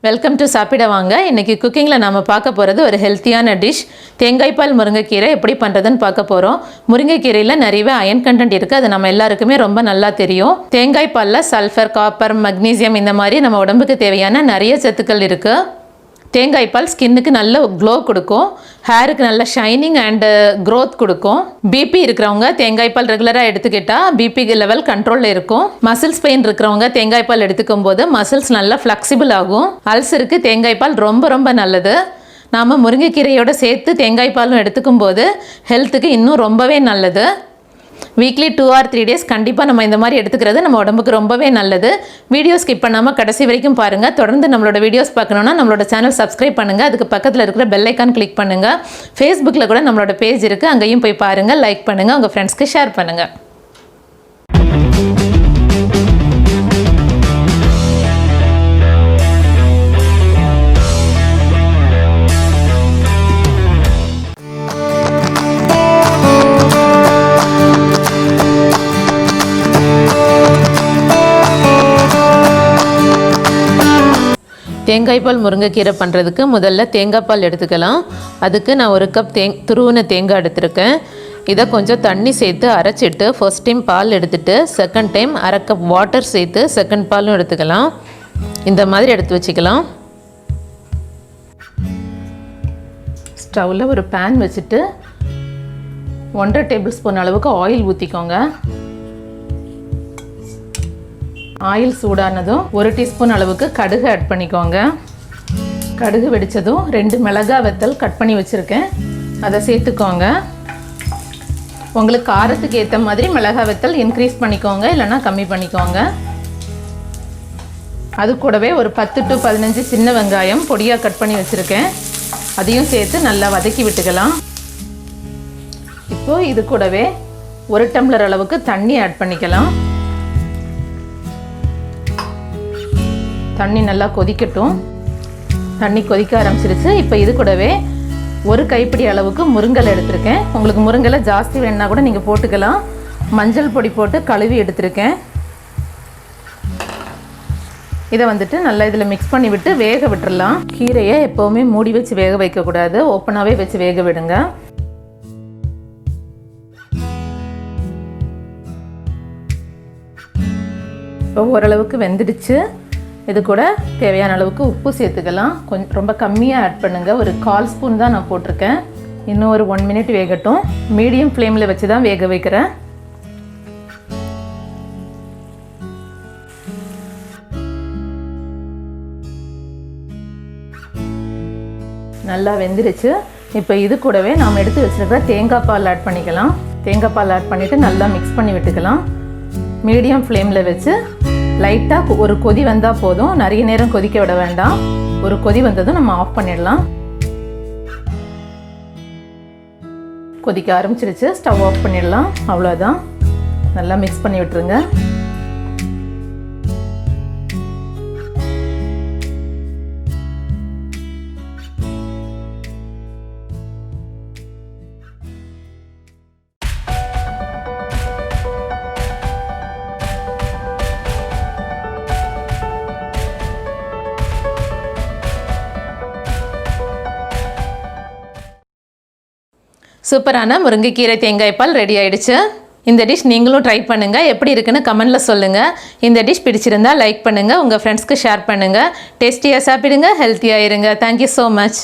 Welcome to சாப்பிட வாங்க. இன்றைக்கி குக்கிங்கில் நம்ம பார்க்க போகிறது ஒரு ஹெல்த்தியான டிஷ். தேங்காய்பால் முருங்கைக்கீரை எப்படி பண்ணுறதுன்னு பார்க்க போகிறோம். முருங்கைக்கீரையில் நிறையவே அயன் கண்டென்ட் இருக்குது. அது நம்ம எல்லாருக்குமே ரொம்ப நல்லா தெரியும். தேங்காய்பாலில் சல்ஃபர், காப்பர், மக்னீசியம் இந்த மாதிரி நம்ம உடம்புக்கு தேவையான நிறைய சத்துக்கள் இருக்குது. தேங்காய்பால் ஸ்கின்னுக்கு நல்ல க்ளோ கொடுக்கும், ஹேருக்கு நல்ல ஷைனிங் அண்டு க்ரோத் கொடுக்கும். பிபி இருக்கிறவங்க தேங்காய்பால் ரெகுலராக எடுத்துக்கிட்டால் பிபி லெவல் கண்ட்ரோலில் இருக்கும். மசில்ஸ் பெயின் இருக்கிறவங்க தேங்காய்பால் எடுத்துக்கும் போது மசில்ஸ் நல்லா ஃப்ளெக்சிபிள் ஆகும். அல்சருக்கு தேங்காய்பால் ரொம்ப ரொம்ப நல்லது. நாம் முருங்கைக்கீரையோடு சேர்த்து தேங்காய்பாலும் எடுத்துக்கும் போது ஹெல்த்துக்கு இன்னும் ரொம்பவே நல்லது. வீக்லி 2 or 3 days கண்டிப்பாக நம்ம இந்த மாதிரி எடுத்துக்கிறது நம்ம உடம்புக்கு ரொம்பவே நல்லது. வீடியோ ஸ்கிப் பண்ணாமல் கடைசி வரைக்கும் பாருங்கள். தொடர்ந்து நம்மளோட வீடியோஸ் பார்க்கணுன்னா நம்மளோட சேனல் சப்ஸ்கிரைப் பண்ணுங்கள். அதுக்கு பக்கத்தில் இருக்கிற பெல் ஐக்கான் கிளிக் பண்ணுங்கள். ஃபேஸ்புக்கில் கூட நம்மளோட பேஜ் இருக்குது, அங்கேயும் போய் பாருங்கள், லைக் பண்ணுங்கள், உங்கள் ஃப்ரெண்ட்ஸ்க்கு ஷேர் பண்ணுங்கள். தேங்காய்பால் முருங்கைக்கீரை பண்ணுறதுக்கு முதல்ல தேங்காய் பால் எடுத்துக்கலாம். அதுக்கு நான் 1 கப் துருவின தேங்காய் எடுத்துருக்கேன். இதை கொஞ்சம் தண்ணி சேர்த்து அரைச்சிட்டு ஃபர்ஸ்ட் டைம் பால் எடுத்துகிட்டு செகண்ட் டைம் 1/2 கப் வாட்டர் சேர்த்து செகண்ட் பாலும் எடுத்துக்கலாம். இந்த மாதிரி எடுத்து வச்சுக்கலாம். ஸ்டவ்வில் ஒரு பேன் வச்சுட்டு 1.5 டேபிள் ஸ்பூன் அளவுக்கு ஆயில் ஊற்றிக்கோங்க. ஆயில் சூடானதும் 1 டீஸ்பூன் அளவுக்கு கடுகு ஆட் பண்ணிக்கோங்க. கடுகு வெடித்ததும் 2 மிளகாய் வத்தல் கட் பண்ணி வச்சுருக்கேன், அதை சேர்த்துக்கோங்க. உங்களுக்கு காரத்துக்கு ஏற்ற மாதிரி மிளகாய் வத்தல் இன்க்ரீஸ் பண்ணிக்கோங்க, இல்லைனா கம்மி பண்ணிக்கோங்க. அது கூடவே ஒரு 10 to 15 சின்ன வெங்காயம் பொடியாக கட் பண்ணி வச்சுருக்கேன், அதையும் சேர்த்து நல்லா வதக்கி விட்டுக்கலாம். இப்போது இது கூடவே 1 டம்ளர் அளவுக்கு தண்ணி ஆட் பண்ணிக்கலாம். தண்ணி நல்லா கொதிக்கட்டும். தண்ணி கொதிக்க ஆரம்பிச்சிருச்சு. இப்போ இது கூடவே 1 கைப்பிடி அளவுக்கு முருங்கலை எடுத்திருக்கேன். உங்களுக்கு முருங்கலை ஜாஸ்தி வேணுன்னா கூட நீங்கள் போட்டுக்கலாம். மஞ்சள் பொடி போட்டு கழுவி எடுத்திருக்கேன். இதை நல்லா இதில் மிக்ஸ் பண்ணி விட்டு வேக விட்டுடலாம். கீரையை எப்போவுமே மூடி வச்சு வேக வைக்கக்கூடாது, ஓப்பனாகவே வச்சு வேக விடுங்க. இப்போ ஓரளவுக்கு வெந்துடுச்சு. இது கூட தேவையான அளவுக்கு உப்பு சேர்த்துக்கலாம். கொஞ்சம் ரொம்ப கம்மியாக ஆட் பண்ணுங்கள். ஒரு 1/4 ஸ்பூன் தான் நான் போட்டிருக்கேன். இன்னும் ஒரு 1 மினிட் வேகட்டும். மீடியம் ஃப்ளேமில் வச்சு தான் வேக வைக்கிறேன். நல்லா வெந்துருச்சு. இப்போ இது கூடவே நாம் எடுத்து வச்சுருக்கிற தேங்காய் பால் ஆட் பண்ணிக்கலாம். தேங்காய் பால் ஆட் பண்ணிவிட்டு நல்லா மிக்ஸ் பண்ணி விட்டுக்கலாம். மீடியம் ஃப்ளேமில் வச்சு லைட்டாக ஒரு கொதி வந்தால் போதும், நிறைய நேரம் கொதிக்க விட வேண்டாம். ஒரு கொதி வந்ததும் நம்ம ஆஃப் பண்ணிடலாம். கொதிக்க ஆரம்பிச்சிருச்சு, ஸ்டவ் ஆஃப் பண்ணிடலாம். அவ்வளோதான். நல்லா மிக்ஸ் பண்ணி விட்டுருங்க. சூப்பரான முருங்கைக்கீரை தேங்காய்பால் ரெடி ஆயிடுச்சு. இந்த டிஷ் நீங்களும் ட்ரை பண்ணுங்கள். எப்படி இருக்குன்னு கமெண்டில் சொல்லுங்கள். இந்த டிஷ் பிடிச்சிருந்தால் லைக் பண்ணுங்கள், உங்கள் ஃப்ரெண்ட்ஸ்க்கு ஷேர் பண்ணுங்கள். டேஸ்டியாக சாப்பிடுங்க, ஹெல்த்தியாக இருங்க. Thank you so much.